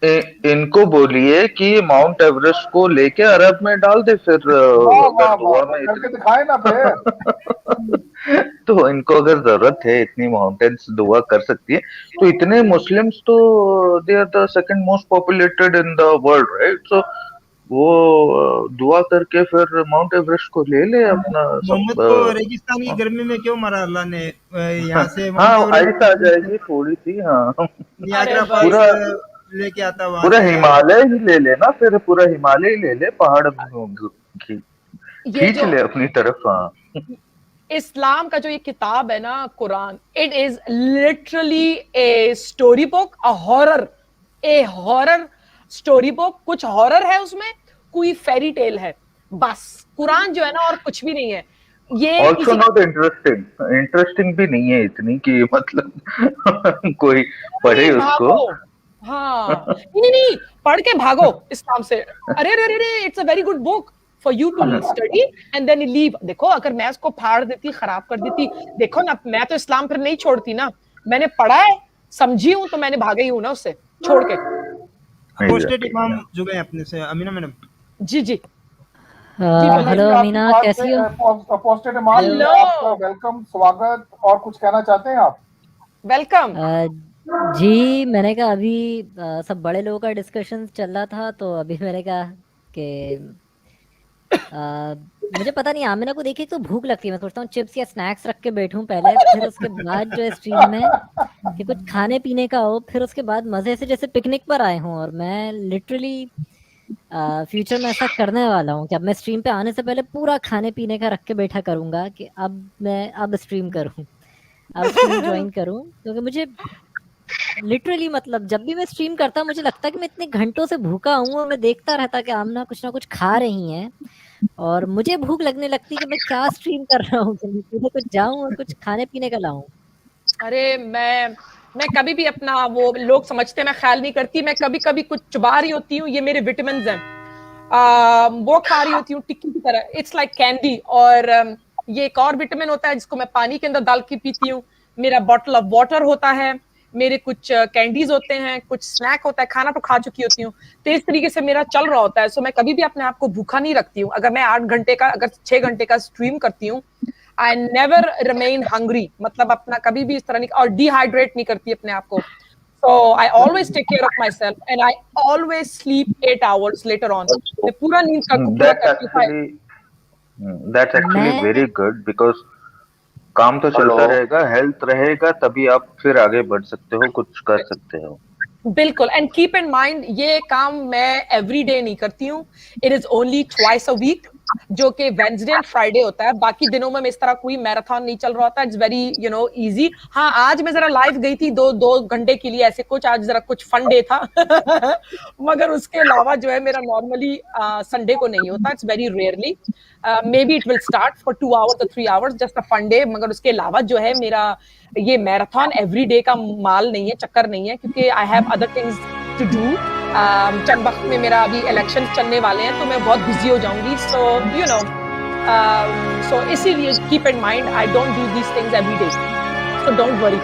इनको बोलिए कि माउंट एवरेस्ट को लेके अरब में डाल दे, फिर करके दिखाए ना फिर। तो इनको अगर जरूरत है, इतनी माउंटेन्स दुआ कर सकती है, तो इतने मुस्लिम्स तो they are the second most populated in the world, right? So वो दुआ करके फिर माउंट एवरेस्ट को ले ले अपना। मोहम्मद को रेगिस्तान की गर्मी में क्यों मारा अल्लाह ने? यहाँ से आइस आ जाएगी थोड़ी सी। पूरा लेके आता हुआ पूरा हिमालय ही ले लेना, फिर पूरा हिमालय ही ले ले, पहाड़ खींच ले अपनी तरफ। इस्लाम का जो ये किताब है ना Quran, it is literally a story book, A horror story book. कुछ हॉरर है उसमें, कोई फेरी टेल है, बस। कुरान जो है ना और कुछ भी नहीं है। ये also not इंटरेस्टिंग भी नहीं है इतनी कि मतलब कोई पढ़े उसको। हाँ, नहीं पढ़ के भागो इस्लाम से। अरे it's a very good book for you to study and then leave. देखो, अगर मैं उसको फाड़ देती, खराब कर देती, देखो ना, मैं तो इस्लाम फिर नहीं छोड़ती ना। मैंने पढ़ा है, समझी हूँ, तो मैंने भागी हूँ ना उससे छोड़ के। अपोस्टेट इमाम जुड़े हैं अपने से। अमीना मैडम जी हेलो अमीना, कैसी हो? अपोस्टेट इमाम, आपका वेलकम, स्वागत। और कुछ कहना चाहते हैं आप? वेलकम जी, मैंने कहा अभी सब बड़े लोगों का डिस्कशन चल रहा था, तो अभी मैंने कहा कि मुझे पता नहीं, आमिना को देखिए तो भूख लगती है। मैं सोचता हूँ चिप्स या स्नैक्स रख के बैठूं पहले, फिर उसके बाद जो है स्ट्रीम में कि कुछ खाने पीने का हो, फिर उसके बाद मजे से जैसे पिकनिक पर आए हूँ। और मैं लिटरली फ्यूचर में ऐसा करने वाला हूँ कि अब मैं स्ट्रीम पे आने से पहले पूरा खाने पीने का रख के बैठा करूंगा कि अब स्ट्रीम करूँ, अब स्ट्रीम ज्वाइन करूँ। क्योंकि मुझे लिटरली मतलब जब भी मैं स्ट्रीम करता, मुझे लगता है कि मैं इतने घंटों से भूखा हूँ, और मैं देखता रहता कि आमना कुछ ना कुछ खा रही हैं, और मुझे भूख लगने लगती कि मैं क्या स्ट्रीम कर रहा हूँ, कुछ जाऊं और कुछ खाने पीने का लाऊं। अरे मैं कभी भी अपना, वो लोग समझते हैं मैं ख्याल नहीं करती, मैं कभी कभी कुछ चबा रही होती हूँ, ये मेरे विटामिन्स हैं, वो खा रही होती हूँ टिक्की की तरह, इट्स लाइक कैंडी। और ये एक और विटामिन होता है जिसको मैं पानी के अंदर डाल के पीती हूँ। मेरा बॉटल ऑफ वाटर होता है, मेरे कुछ कैंडीज होते हैं, कुछ स्नैक होता है, खाना तो खा चुकी होती हूँ। तो इस तरीके से मेरा चल रहा होता है। सो मैं कभी भी अपने आप को भूखा नहीं रखती हूँ। अगर मैं 8 घंटे का, अगर 6 घंटे का स्ट्रीम करती हूँ, आई नेवर रिमेन हंग्री, मतलब अपना कभी भी इस तरह नहीं, और डिहाइड्रेट नहीं करती अपने आप को। So I always take care of myself and I always sleep 8 hours later on. मैं पूरा नींद का पूरा करती हूँ। That's actually मैं very good because काम तो चलता रहेगा, हेल्थ रहेगा, तभी आप फिर आगे बढ़ सकते हो, कुछ कर सकते हो। बिल्कुल, एंड कीप इन माइंड ये काम मैं एवरी डे नहीं करती हूँ। It is only twice a week, जो कि वेडनेसडे एंड फ्राइडे होता है। बाकी दिनों में इस तरह कोई मैराथन नहीं चल रहा होता। It's very easy. हाँ, आज मैं जरा लाइव गई थी 2 घंटे के लिए, ऐसे कुछ आज जरा कुछ फन डे था मगर उसके अलावा जो है मेरा नॉर्मली संडे को नहीं होता। It's very rarely, maybe it will start for 2 hours or 3 hours, just a fun day. मगर उसके अलावा जो है मेरा ये मैराथन एवरी डे का माल नहीं है, चक्कर नहीं है, क्योंकि I have other things to do. चंद वक्त में मेरा अभी इलेक्शन चलने वाले हैं, तो मैं बहुत बिजी हो जाऊंगी। सो सो इसीलिए keep in mind, I don't do these things every day, so don't worry.